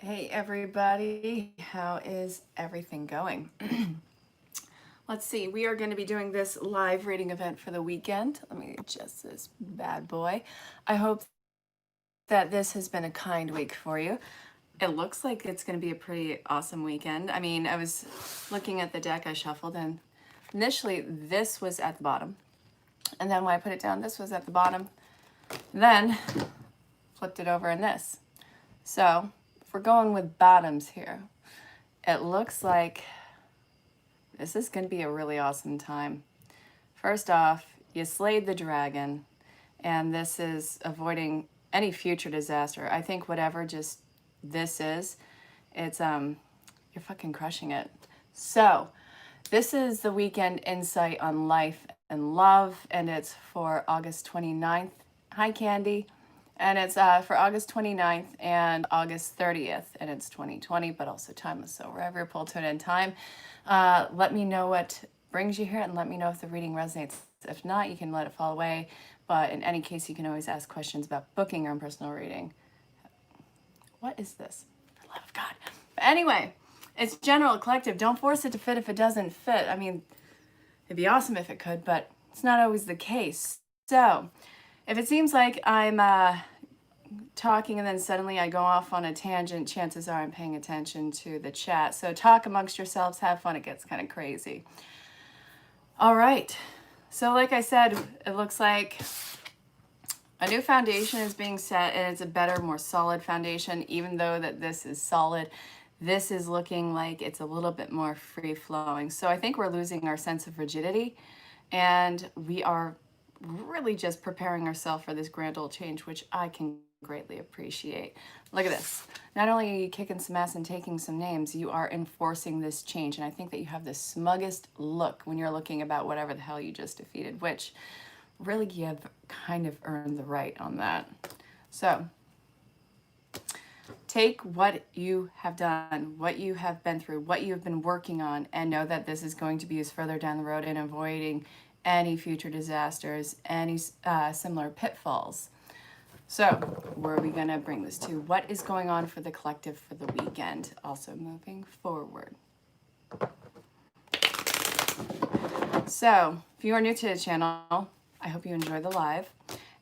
Hey everybody, how is everything going? Let's see, we are going to be doing this live reading event for the weekend. Let me adjust this bad boy. I hope that this has been a kind week for you. It looks like it's going to be a pretty awesome weekend. I mean, I was looking at the deck I shuffled, and initially this was at the bottom. And then when I put it down, this was at the bottom. Then flipped it over in this. So if we're going with bottoms here, it looks like this is going to be a really awesome time. First off, you slayed the dragon, and this is avoiding any future disaster. I think whatever just this is, it's you're fucking crushing it. So this is the weekend insight on life and love, and it's for August 29th. Hi, Candy. And it's for August 29th and August 30th, and it's 2020, but also timeless. So wherever you're pulled to it in time, let me know what brings you here, and let me know if the reading resonates. If not, you can let it fall away. But in any case, you can always ask questions about booking your own personal reading. What is this? For the love of God. But anyway, it's general collective. Don't force it to fit if it doesn't fit. I mean, it'd be awesome if it could, but it's not always the case. So if it seems like I'm talking and then suddenly I go off on a tangent, chances are I'm paying attention to the chat. So talk amongst yourselves, have fun. It gets kind of crazy. All right. So like I said, it looks like a new foundation is being set, and it's a better, more solid foundation. Even though that this is solid, this is looking like it's a little bit more free-flowing. So I think we're losing our sense of rigidity, and we are really just preparing ourselves for this grand old change, which I can greatly appreciate. Look at this. Not only are you kicking some ass and taking some names, you are enforcing this change. And I think that you have the smuggest look when you're looking about whatever the hell you just defeated, which really you have kind of earned the right on that. So take what you have done, what you have been through, what you have been working on, and know that this is going to be used further down the road in avoiding any future disasters, any similar pitfalls. So where are we going to bring this to? What is going on for the collective for the weekend? Also moving forward. So if you are new to the channel, I hope you enjoy the live.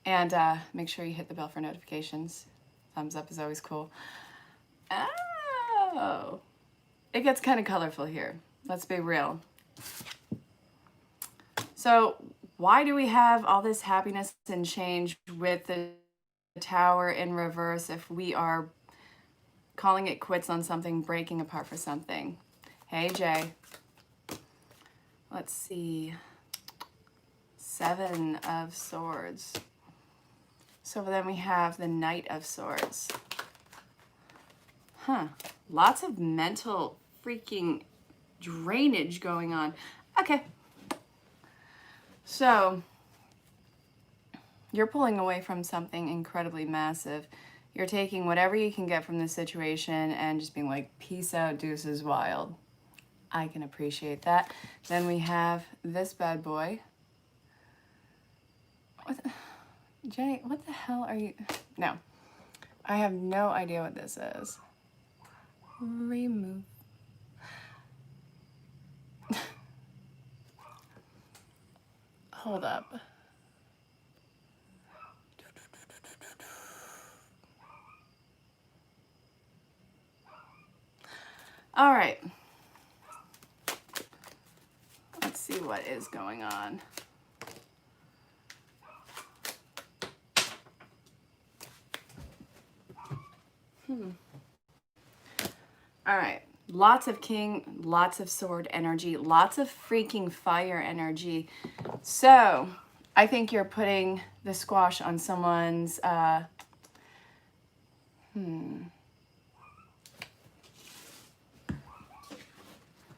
And make sure you hit the bell for notifications. Thumbs up is always cool. Oh, it gets kind of colorful here. Let's be real. So why do we have all this happiness and change with the Tower in reverse if we are calling it quits on something, breaking apart for something? Hey, Jay. Let's see. 7 of Swords. So then we have the Knight of Swords. Lots of mental freaking drainage going on. Okay. So you're pulling away from something incredibly massive. You're taking whatever you can get from this situation and just being like, peace out, deuces wild. I can appreciate that. Then we have this bad boy. Jay, what the hell are you? No, I have no idea what this is. Remove. Hold up. All right. Let's see what is going on. All right. Lots of king, lots of sword energy, lots of freaking fire energy. So I think you're putting the squash on someone's,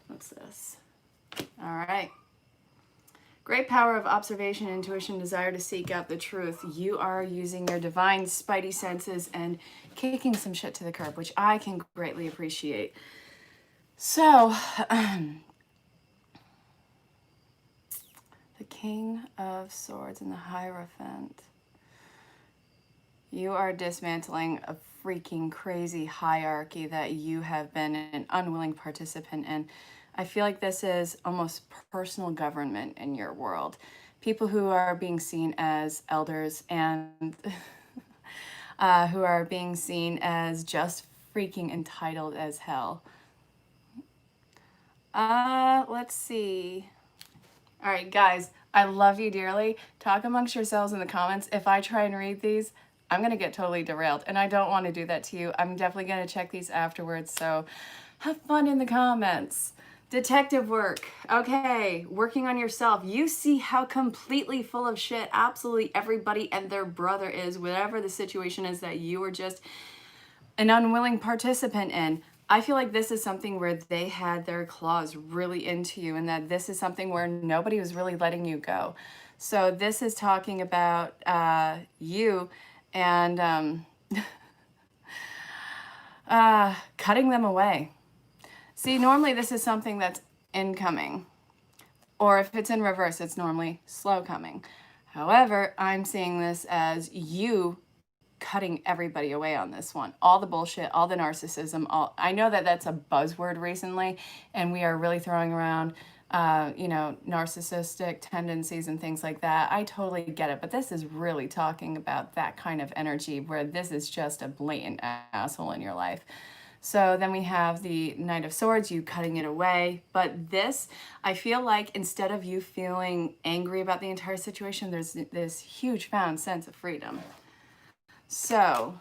what's this? All right. Great power of observation, intuition, desire to seek out the truth. You are using your divine spidey senses and kicking some shit to the curb, which I can greatly appreciate. So, the King of Swords and the Hierophant. You are dismantling a freaking crazy hierarchy that you have been an unwilling participant in. I feel like this is almost personal government in your world. People who are being seen as elders and who are being seen as just freaking entitled as hell. Let's see. All right, guys, I love you dearly. Talk amongst yourselves in the comments. If I try and read these, I'm going to get totally derailed, and I don't want to do that to you. I'm definitely going to check these afterwards, so have fun in the comments. Detective work. Okay, working on yourself. You see how completely full of shit absolutely everybody and their brother is, whatever the situation is that you are just an unwilling participant in. I feel like this is something where they had their claws really into you, and that this is something where nobody was really letting you go. So this is talking about you and cutting them away. See, normally this is something that's incoming, or if it's in reverse, it's normally slow coming. However, I'm seeing this as you cutting everybody away on this one. All the bullshit, all the narcissism, all, I know that that's a buzzword recently, and we are really throwing around, narcissistic tendencies and things like that. I totally get it, but this is really talking about that kind of energy where this is just a blatant asshole in your life. So then we have the Knight of Swords, you cutting it away. But this, I feel like instead of you feeling angry about the entire situation, there's this huge found sense of freedom. So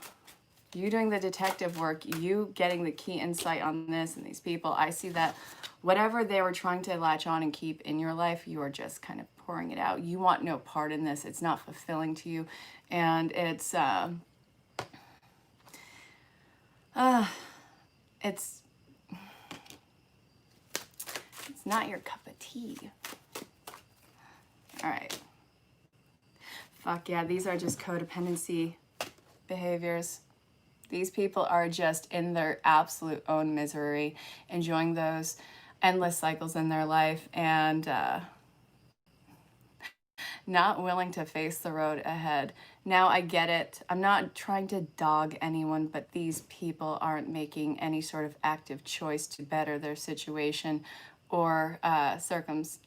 you doing the detective work, you getting the key insight on this and these people, I see that whatever they were trying to latch on and keep in your life, you are just kind of pouring it out. You want no part in this. It's not fulfilling to you. And it's not your cup of tea. All right. Fuck yeah, these are just codependency behaviors. These people are just in their absolute own misery, enjoying those endless cycles in their life, and not willing to face the road ahead. Now I get it. I'm not trying to dog anyone, but these people aren't making any sort of active choice to better their situation or circumstance.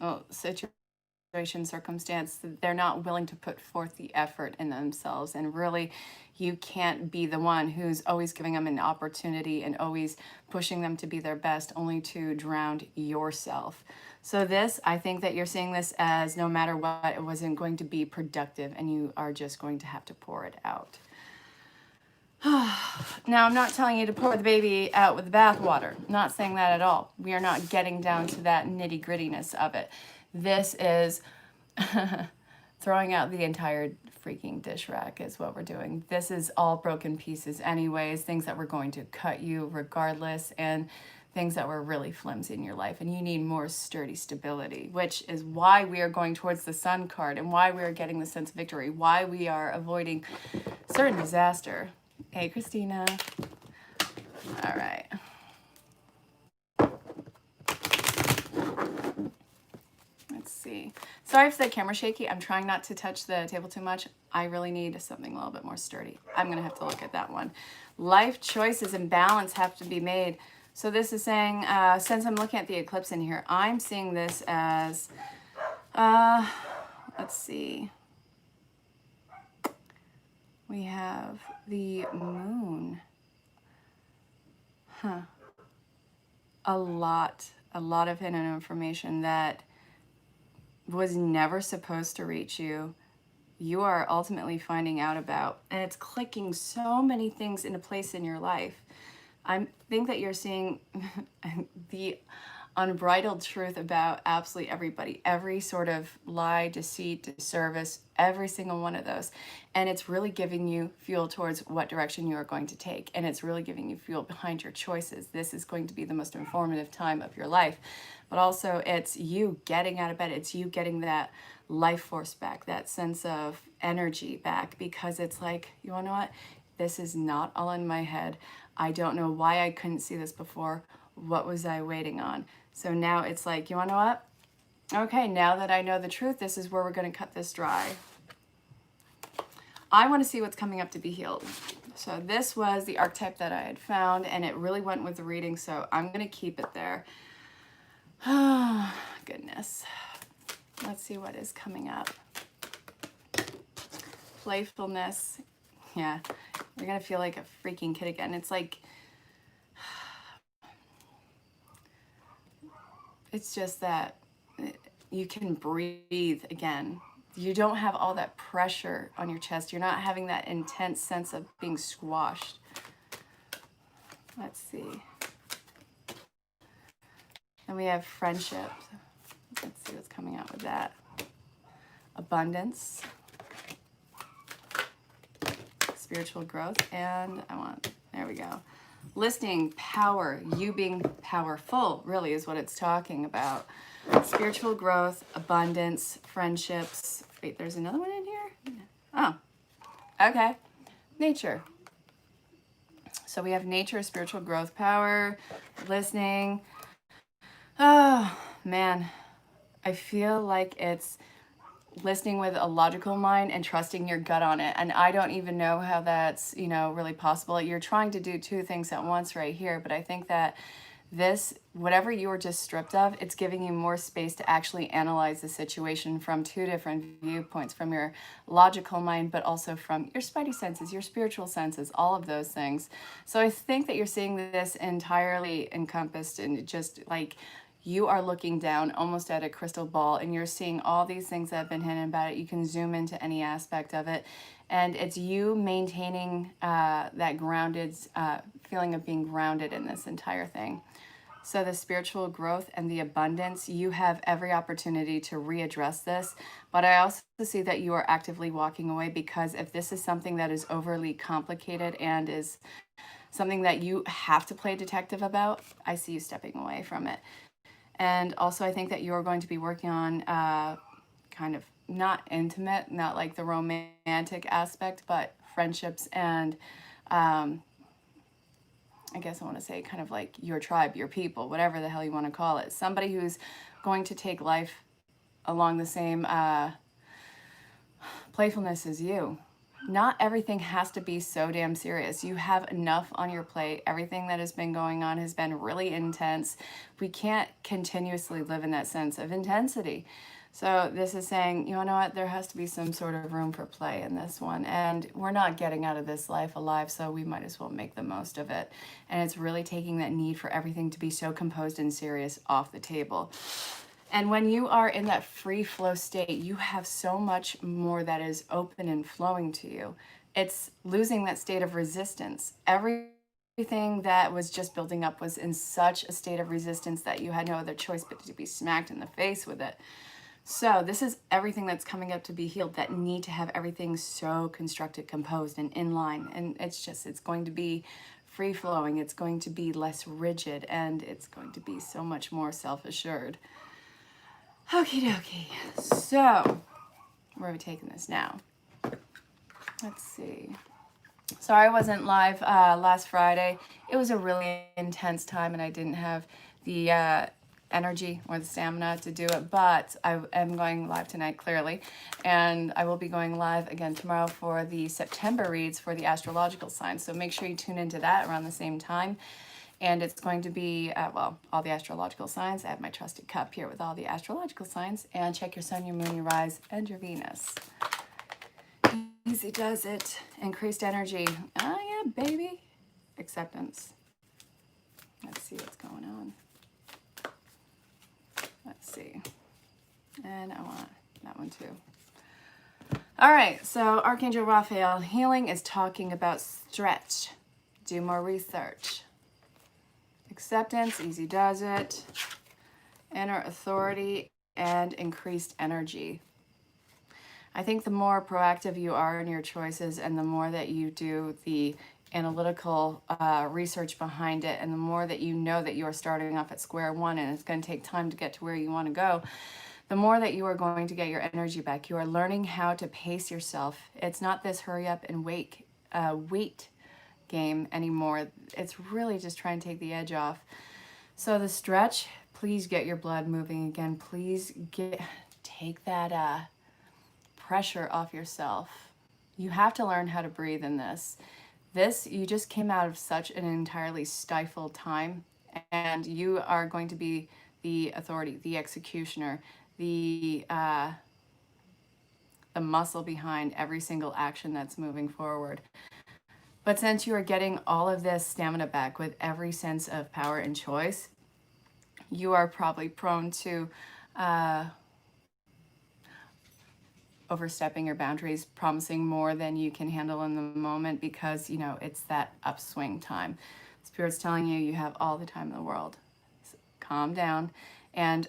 They're not willing to put forth the effort in themselves, and really you can't be the one who's always giving them an opportunity and always pushing them to be their best, only to drown yourself. So this, I think that you're seeing this as no matter what, it wasn't going to be productive, and you are just going to have to pour it out. Now, I'm not telling you to pour the baby out with the bathwater. I'm not saying that at all. We are not getting down to that nitty-grittiness of it. This is throwing out the entire freaking dish rack is what we're doing. This is all broken pieces anyways, things that were going to cut you regardless, and things that were really flimsy in your life, and you need more sturdy stability, which is why we are going towards the Sun card and why we are getting the sense of victory, why we are avoiding certain disaster. Hey, Christina. All right. Let's see. Sorry if the camera's shaky. I'm trying not to touch the table too much. I really need something a little bit more sturdy. I'm going to have to look at that one. Life choices and balance have to be made. So this is saying, since I'm looking at the eclipse in here, I'm seeing this as, let's see. We have the moon. A lot of hidden information that was never supposed to reach you. You are ultimately finding out about, and it's clicking so many things into place in your life. I think that you're seeing the unbridled truth about absolutely everybody, every sort of lie, deceit, disservice, every single one of those. And it's really giving you fuel towards what direction you are going to take. And it's really giving you fuel behind your choices. This is going to be the most informative time of your life. But also it's you getting out of bed. It's you getting that life force back, that sense of energy back, because it's like, you wanna know what? This is not all in my head. I don't know why I couldn't see this before. What was I waiting on? So now it's like, you wanna know what? Okay, now that I know the truth, this is where we're gonna cut this dry. I want to see what's coming up to be healed. So this was the archetype that I had found, and it really went with the reading, so I'm going to keep it there. Oh, goodness. Let's see what is coming up. Playfulness. Yeah, you're going to feel like a freaking kid again. It's like, it's just that you can breathe again. You don't have all that pressure on your chest. You're not having that intense sense of being squashed. Let's see. And we have friendship. Let's see what's coming out with that. Abundance. Spiritual growth. And there we go. Listening, power, you being powerful really is what it's talking about. Spiritual growth, abundance, friendships. Wait, there's another one in here? Oh, okay. Nature. So we have nature, spiritual growth, power, listening. Oh, man. I feel like it's listening with a logical mind and trusting your gut on it. And I don't even know how that's, really possible. You're trying to do two things at once right here. But I think that this, whatever you were just stripped of, it's giving you more space to actually analyze the situation from two different viewpoints, from your logical mind, but also from your spidey senses, your spiritual senses, all of those things. So I think that you're seeing this entirely encompassed in just like, you are looking down almost at a crystal ball and you're seeing all these things that have been hidden about it. You can zoom into any aspect of it. And it's you maintaining that grounded feeling of being grounded in this entire thing. So the spiritual growth and the abundance, you have every opportunity to readdress this. But I also see that you are actively walking away, because if this is something that is overly complicated and is something that you have to play detective about, I see you stepping away from it. And also I think that you're going to be working on kind of not intimate, not like the romantic aspect, but friendships and I guess I want to say kind of like your tribe, your people, whatever the hell you want to call it. Somebody who's going to take life along the same playfulness as you. Not everything has to be so damn serious. You have enough on your plate. Everything that has been going on has been really intense. We can't continuously live in that sense of intensity. So this is saying, you know what, there has to be some sort of room for play in this one. And we're not getting out of this life alive, so we might as well make the most of it. And it's really taking that need for everything to be so composed and serious off the table. And when you are in that free flow state, you have so much more that is open and flowing to you. It's losing that state of resistance. Everything that was just building up was in such a state of resistance that you had no other choice but to be smacked in the face with it. So this is everything that's coming up to be healed, that need to have everything so constructed, composed, and in line. And it's going to be free flowing. It's going to be less rigid, and it's going to be so much more self-assured. Okie dokie. So, where are we taking this now? Let's see. Sorry I wasn't live last Friday. It was a really intense time and I didn't have the energy or the stamina to do it, but I am going live tonight, clearly. And I will be going live again tomorrow for the September reads for the astrological signs. So make sure you tune into that around the same time. And it's going to be, all the astrological signs. I have my trusted cup here with all the astrological signs. And check your sun, your moon, your rise, and your Venus. Easy does it. Increased energy. Oh, yeah, baby. Acceptance. Let's see what's going on. Let's see. And I want that one too. All right, so Archangel Raphael, healing is talking about stretch. Do more research. Acceptance, easy does it. Inner authority and increased energy. I think the more proactive you are in your choices and the more that you do the analytical research behind it, and the more that you know that you are starting off at square one and it's going to take time to get to where you want to go, the more that you are going to get your energy back. You are learning how to pace yourself. It's not this hurry up and wait game anymore. It's really just trying to take the edge off. So the stretch, please get your blood moving again. Please take that pressure off yourself. You have to learn how to breathe in this. This, you just came out of such an entirely stifled time, and you are going to be the authority, the executioner, the muscle behind every single action that's moving forward. But since you are getting all of this stamina back with every sense of power and choice, you are probably prone to overstepping your boundaries, promising more than you can handle in the moment because, you know, it's that upswing time. Spirit's telling you have all the time in the world. So calm down and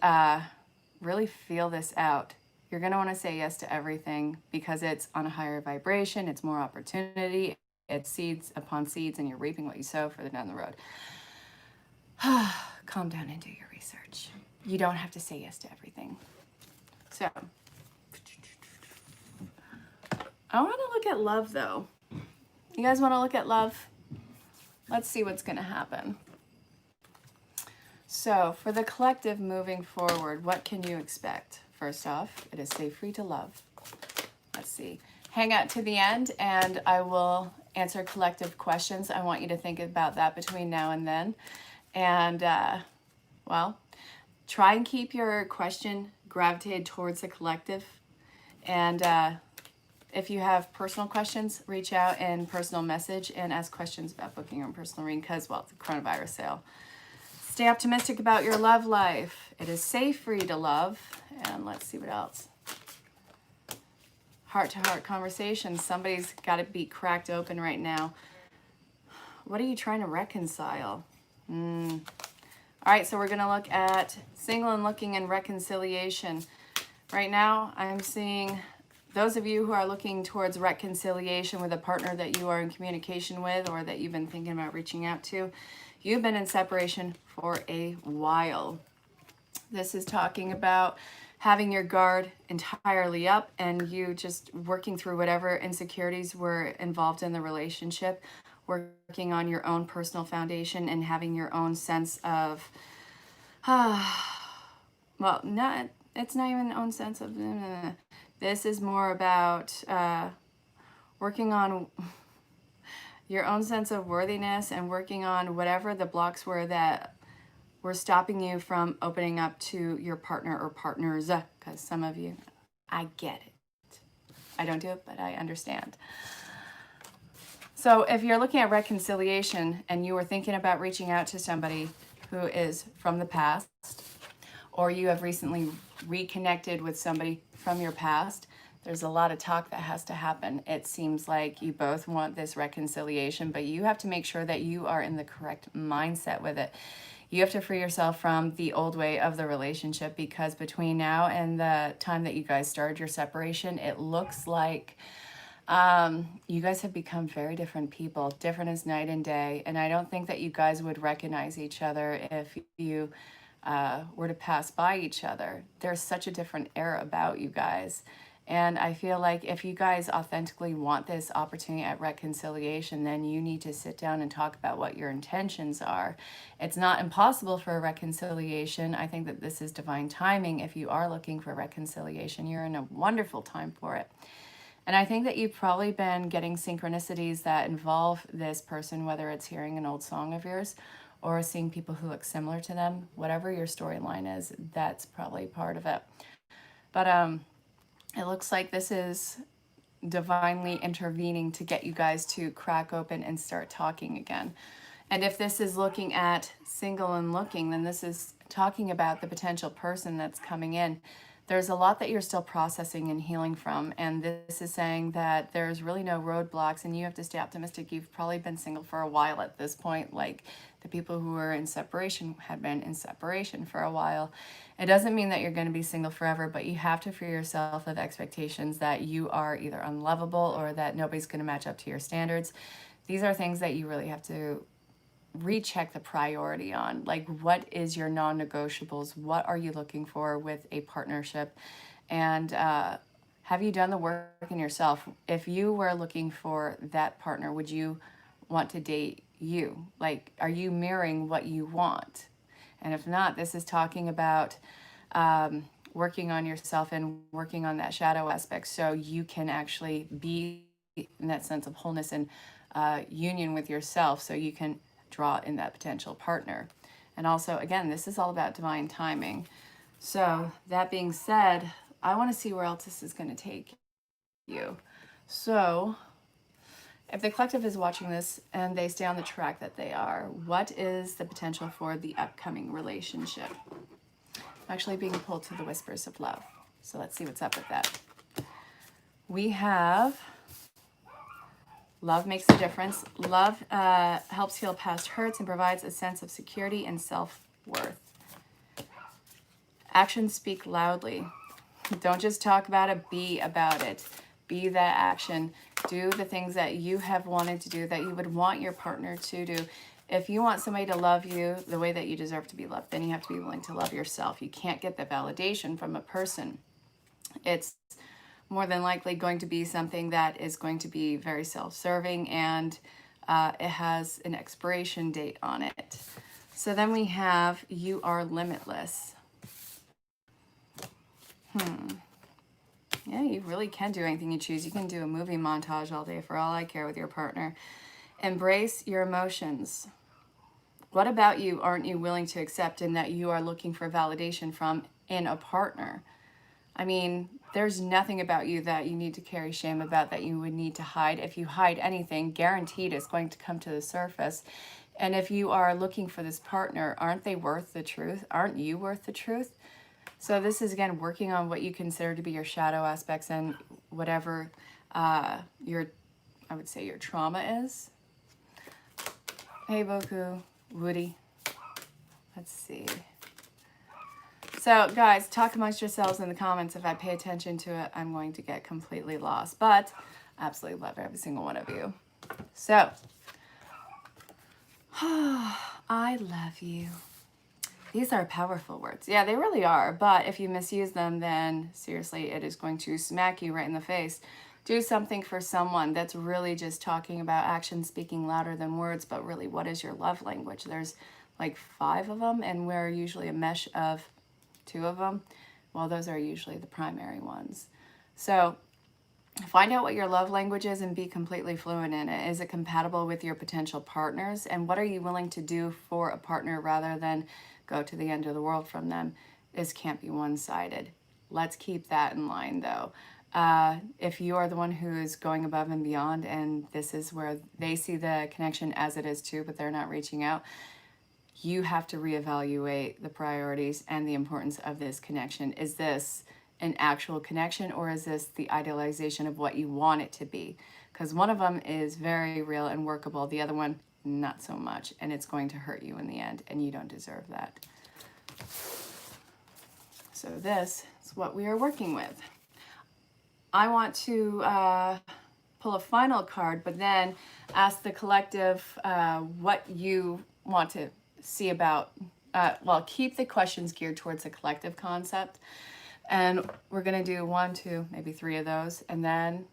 really feel this out. You're going to want to say yes to everything because it's on a higher vibration, it's more opportunity, it's seeds upon seeds, and you're reaping what you sow further down the road. Calm down and do your research. You don't have to say yes to everything. So, I want to look at love though. You guys want to look at love? Let's see what's going to happen. So, for the collective moving forward, what can you expect? First off, it is safe for you to love. Let's see. Hang out to the end and I will answer collective questions. I want you to think about that between now and then. And, well, try and keep your question gravitated towards the collective. And if you have personal questions, reach out in personal message and ask questions about booking your own personal reading because, well, it's a coronavirus sale. Stay optimistic about your love life. It is safe for you to love. And let's see what else. Heart-to-heart conversations. Somebody's got to be cracked open right now. What are you trying to reconcile? All right, so we're going to look at single and looking and reconciliation. Right now, I'm seeing those of you who are looking towards reconciliation with a partner that you are in communication with or that you've been thinking about reaching out to. You've been in separation for a while. This is talking about having your guard entirely up and you just working through whatever insecurities were involved in the relationship, working on your own personal foundation and having your own sense of, well, it's not even own sense of, this is more about working on your own sense of worthiness and working on whatever the blocks were that were stopping you from opening up to your partner or partners, because some of you, I get it. I don't do it, but I understand. So if you're looking at reconciliation and you were thinking about reaching out to somebody who is from the past, or you have recently reconnected with somebody from your past, there's a lot of talk that has to happen. It seems like you both want this reconciliation, but you have to make sure that you are in the correct mindset with it. You have to free yourself from the old way of the relationship because between now and the time that you guys started your separation, it looks like you guys have become very different people, different as night and day. And I don't think that you guys would recognize each other if you were to pass by each other. There's such a different era about you guys. And I feel like if you guys authentically want this opportunity at reconciliation, then you need to sit down and talk about what your intentions are. It's not impossible for a reconciliation. I think that this is divine timing. If you are looking for reconciliation, you're in a wonderful time for it. And I think that you've probably been getting synchronicities that involve this person, whether it's hearing an old song of yours or seeing people who look similar to them. Whatever your storyline is, that's probably part of it. But it looks like this is divinely intervening to get you guys to crack open and start talking again. And if this is looking at single and looking, then this is talking about the potential person that's coming in. There's a lot that you're still processing and healing from. And this is saying that there's really no roadblocks and you have to stay optimistic. You've probably been single for a while at this point. Like the people who were in separation had been in separation for a while. It doesn't mean that you're going to be single forever, but you have to free yourself of expectations that you are either unlovable or that nobody's going to match up to your standards. These are things that you really have to recheck the priority on. Like, what is your non-negotiables? What are you looking for with a partnership? And have you done the work in yourself? If you were looking for that partner, would you want to date you? Like, are you mirroring what you want? And if not, this is talking about working on yourself and working on that shadow aspect so you can actually be in that sense of wholeness and union with yourself, so you can draw in that potential partner. And also, again, this is all about divine timing. So that being said, I want to see where else this is going to take you. So if the collective is watching this and they stay on the track that they are, what is the potential for the upcoming relationship? Actually being pulled to the whispers of love. So let's see what's up with that. We have love makes a difference. Love helps heal past hurts and provides a sense of security and self-worth. Actions speak loudly. Don't just talk about it, be about it. Be that action. Do the things that you have wanted to do, that you would want your partner to do. If you want somebody to love you the way that you deserve to be loved, then you have to be willing to love yourself. You can't get the validation from a person. It's more than likely going to be something that is going to be very self-serving, and it has an expiration date on it. So then we have, you are limitless. Yeah, you really can do anything you choose. You can do a movie montage all day for all I care with your partner. Embrace your emotions. What about you aren't you willing to accept, and that you are looking for validation from in a partner? I mean, there's nothing about you that you need to carry shame about, that you would need to hide. If you hide anything, guaranteed it's going to come to the surface. And if you are looking for this partner, aren't they worth the truth? Aren't you worth the truth? So this is, again, working on what you consider to be your shadow aspects and whatever your, I would say, your trauma is. Hey, Boku, Woody. Let's see. So, guys, talk amongst yourselves in the comments. If I pay attention to it, I'm going to get completely lost. But I absolutely love every single one of you. So, I love you. These are powerful words. Yeah, they really are. But if you misuse them, then seriously, it is going to smack you right in the face. Do something for someone that's really just talking about actions speaking louder than words. But really, what is your love language? There's like 5 of them, and we're usually a mesh of 2 of them. Well, those are usually the primary ones. So find out what your love language is and be completely fluent in it. Is it compatible with your potential partners? And what are you willing to do for a partner rather than go to the end of the world from them? This can't be one-sided. Let's keep that in line, though. If you are the one who is going above and beyond, and this is where they see the connection as it is too, but they're not reaching out, you have to reevaluate the priorities and the importance of this connection. Is this an actual connection, or is this the idealization of what you want it to be? Because one of them is very real and workable. The other one, not so much. And it's going to hurt you in the end, and you don't deserve that. So this is what we are working with. I want to pull a final card, but then ask the collective what you want to see about, well, keep the questions geared towards the collective concept. And we're going to do 1, 2, maybe 3 of those. And then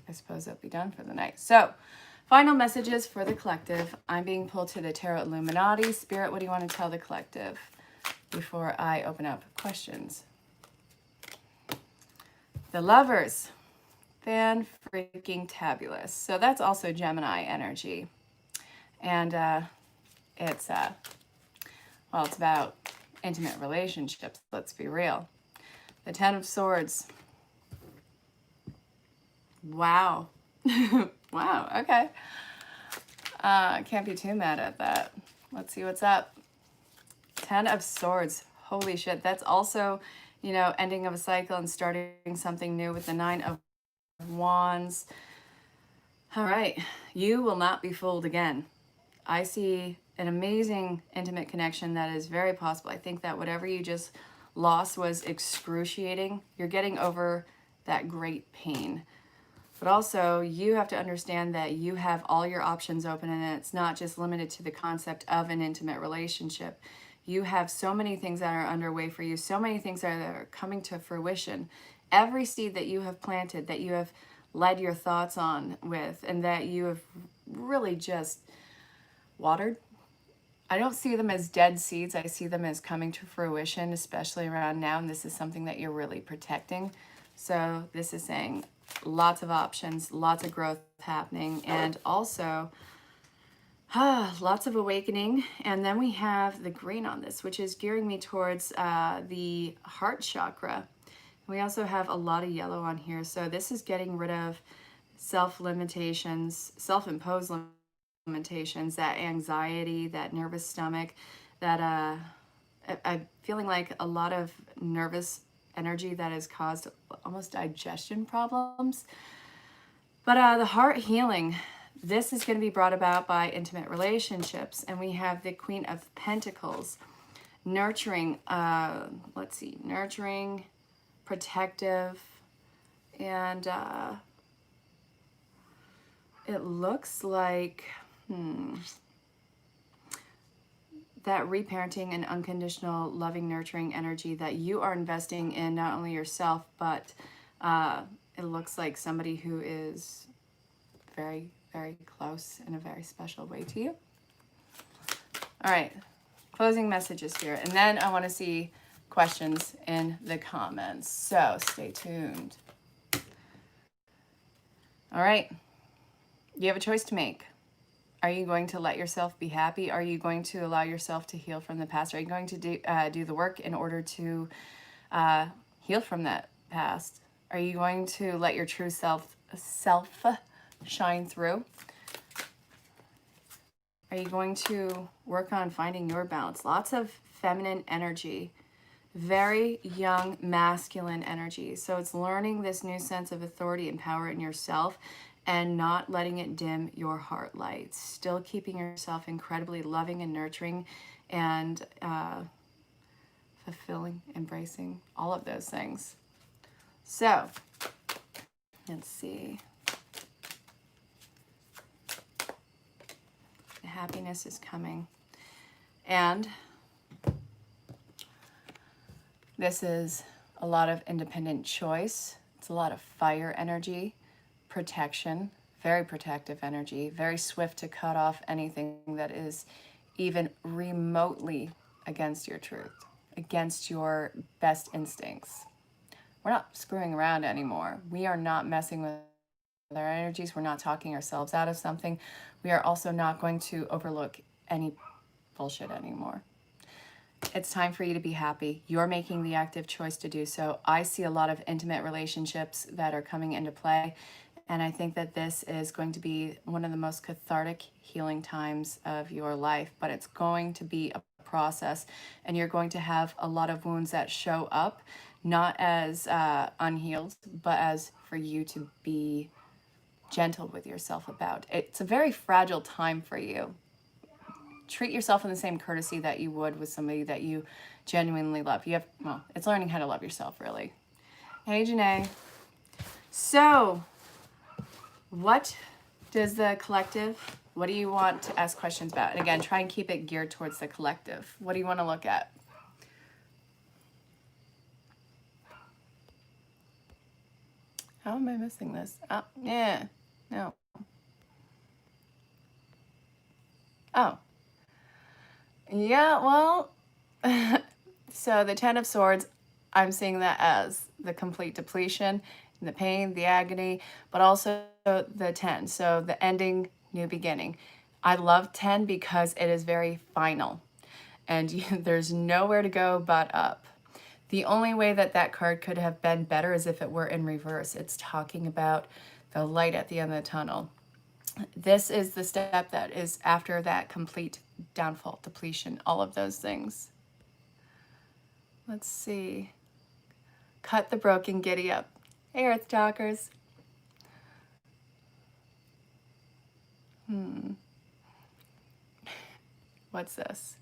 I suppose that'll be done for the night. So final messages for the collective. I'm being pulled to the Tarot Illuminati. Spirit, what do you want to tell the collective before I open up questions? The Lovers. Fan-freaking-tabulous. So that's also Gemini energy. And it's, well, it's about intimate relationships. Let's be real. The 10 of Swords. Wow. Wow, okay. Can't be too mad at that. Let's see what's up. 10 of Swords. Holy shit. That's also, you know, ending of a cycle and starting something new with the 9 of Wands. All right. You will not be fooled again. I see an amazing intimate connection that is very possible. I think that whatever you just lost was excruciating. You're getting over that great pain. But also, you have to understand that you have all your options open, and it's not just limited to the concept of an intimate relationship. You have so many things that are underway for you, so many things that are coming to fruition. Every seed that you have planted, that you have led your thoughts on with, and that you have really just watered, I don't see them as dead seeds. I see them as coming to fruition, especially around now. And this is something that you're really protecting. So this is saying lots of options, lots of growth happening, and also lots of awakening. And then we have the green on this, which is gearing me towards the heart chakra. We also have a lot of yellow on here. So this is getting rid of self-limitations, self-imposed limitations, that anxiety, that nervous stomach, that I'm feeling like a lot of nervous energy that has caused almost digestion problems. But the heart healing, this is going to be brought about by intimate relationships. And we have the Queen of Pentacles, nurturing, let's see, nurturing, protective, and it looks like, that reparenting and unconditional loving, nurturing energy that you are investing in not only yourself, but it looks like somebody who is very, very close in a very special way to you. All right, closing messages here. And then I want to see questions in the comments. So stay tuned. All right, you have a choice to make. Are you going to let yourself be happy? Are you going to allow yourself to heal from the past? Are you going to do the work in order to heal from that past? Are you going to let your true self shine through? Are you going to work on finding your balance? Lots of feminine energy, very young masculine energy. So it's learning this new sense of authority and power in yourself and not letting it dim your heart light. Still keeping yourself incredibly loving and nurturing and fulfilling, embracing, all of those things. So, let's see. The happiness is coming. And this is a lot of independent choice. It's a lot of fire energy. Protection, very protective energy, very swift to cut off anything that is even remotely against your truth, against your best instincts. We're not screwing around anymore. We are not messing with our energies. We're not talking ourselves out of something. We are also not going to overlook any bullshit anymore. It's time for you to be happy. You're making the active choice to do so. I see a lot of intimate relationships that are coming into play. And I think that this is going to be one of the most cathartic healing times of your life, but it's going to be a process, and you're going to have a lot of wounds that show up, not as unhealed, but as for you to be gentle with yourself about. It's a very fragile time for you. Treat yourself in the same courtesy that you would with somebody that you genuinely love. It's learning how to love yourself, really. Hey, Janae. So, what does the collective, what do you want to ask questions about? And again, try and keep it geared towards the collective. What do you want to look at? How am I missing this? Oh, yeah, no. Oh. Yeah, well, so the Ten of Swords, I'm seeing that as the complete depletion, the pain, the agony, but also the 10. So the ending, new beginning. I love 10 because it is very final and there's nowhere to go but up. The only way that that card could have been better is if it were in reverse. It's talking about the light at the end of the tunnel. This is the step that is after that complete downfall, depletion, all of those things. Let's see. Cut the broken, giddy up. Hey, Earth Talkers. What's this?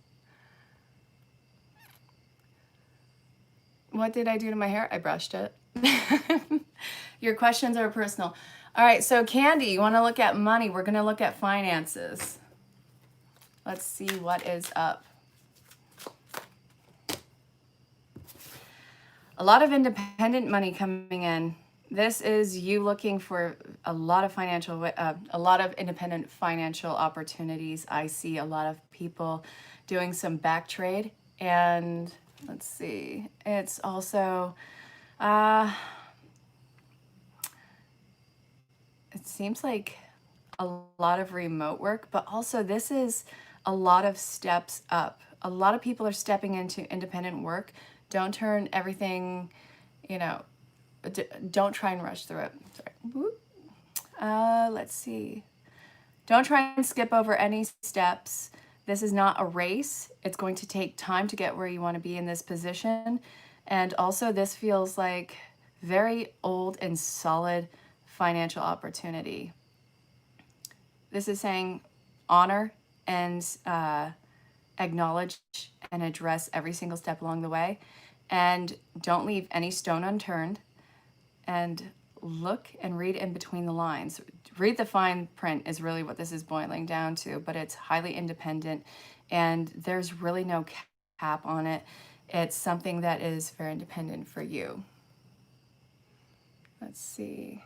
What did I do to my hair? I brushed it. Your questions are personal. All right, so Candy, you want to look at money? We're going to look at finances. Let's see what is up. A lot of independent money coming in. This is you looking for a lot of a lot of independent financial opportunities. I see a lot of people doing some back trade, and let's see. It's also it seems like a lot of remote work, but also this is a lot of steps up. A lot of people are stepping into independent work. Don't turn everything, you know, don't try and rush through it. Sorry. Let's see. Don't try and skip over any steps. This is not a race. It's going to take time to get where you want to be in this position. And also, this feels like very old and solid financial opportunity. This is saying honor and acknowledge and address every single step along the way. And don't leave any stone unturned. And look and read in between the lines. Read the fine print is really what this is boiling down to, but it's highly independent and there's really no cap on it. It's something that is very independent for you. Let's see.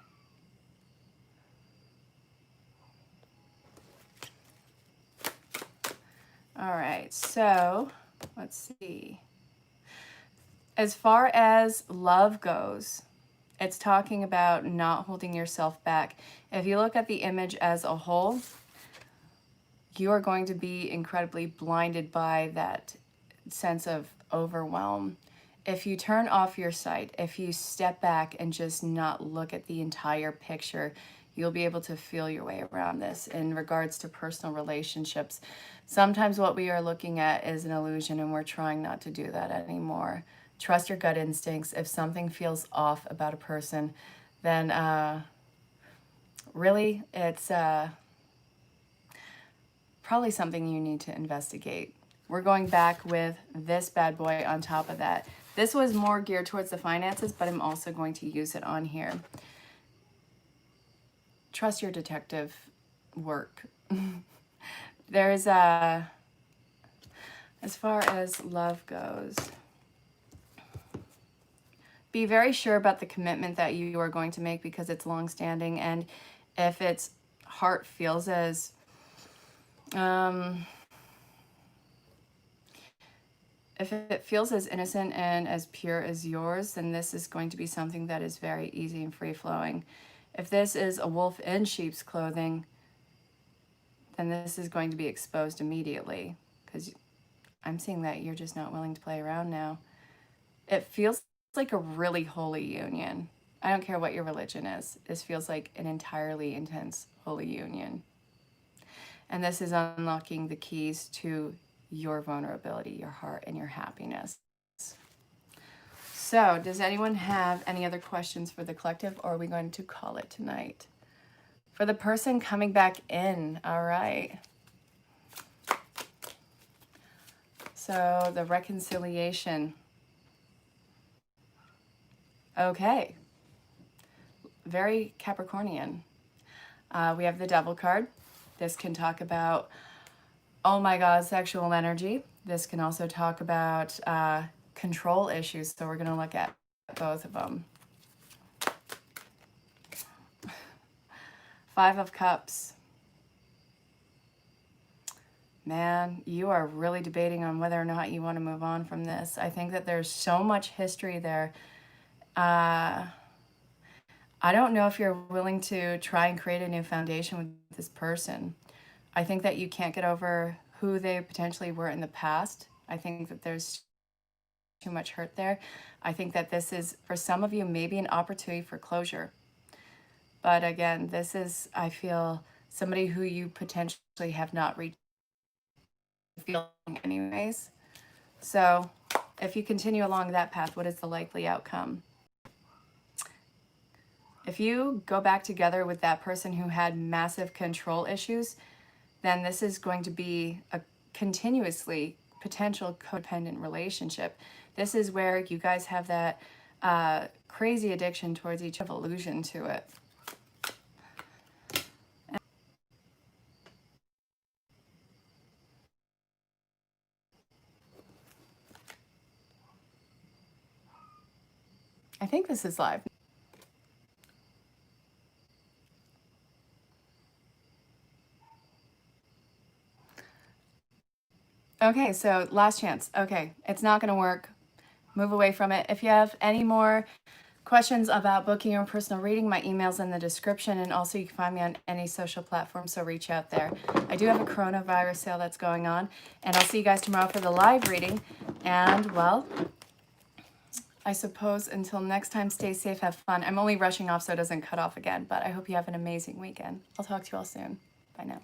All right, so let's see. As far as love goes, it's talking about not holding yourself back. If you look at the image as a whole, you are going to be incredibly blinded by that sense of overwhelm. If you turn off your sight, if you step back and just not look at the entire picture, you'll be able to feel your way around this in regards to personal relationships. Sometimes what we are looking at is an illusion and we're trying not to do that anymore. Trust your gut instincts. If something feels off about a person, then really it's probably something you need to investigate. We're going back with this bad boy on top of that. This was more geared towards the finances, but I'm also going to use it on here. Trust your detective work. There's as far as love goes, be very sure about the commitment that you are going to make because it's long-standing, and if its heart feels as if it feels as innocent and as pure as yours, then this is going to be something that is very easy and free-flowing. If this is a wolf in sheep's clothing, then this is going to be exposed immediately because I'm seeing that you're just not willing to play around now. It feels like a really holy union. I don't care what your religion is. This feels like an entirely intense holy union. And this is unlocking the keys to your vulnerability, your heart, and your happiness. So, does anyone have any other questions for the collective, or are we going to call it tonight? For the person coming back in, all right. So, the reconciliation. Okay. Very Capricornian. We have the Devil card. This can talk about, oh my God, sexual energy. This can also talk about control issues. So we're going to look at both of them. 5 of Cups. Man, you are really debating on whether or not you want to move on from this. I think that there's so much history there. I don't know if you're willing to try and create a new foundation with this person. I think that you can't get over who they potentially were in the past. I think that there's too much hurt there. I think that this is, for some of you, maybe an opportunity for closure. But again, this is, I feel, somebody who you potentially have not reached feeling anyways. So if you continue along that path, what is the likely outcome? If you go back together with that person who had massive control issues, then this is going to be a continuously potential codependent relationship. This is where you guys have that crazy addiction towards each other, illusion to it. I think this is live. Okay, so last chance. Okay, it's not going to work. Move away from it. If you have any more questions about booking your personal reading, my email's in the description, and also you can find me on any social platform, so reach out there. I do have a coronavirus sale that's going on, and I'll see you guys tomorrow for the live reading. And, well, I suppose until next time, stay safe, have fun. I'm only rushing off so it doesn't cut off again, but I hope you have an amazing weekend. I'll talk to you all soon. Bye now.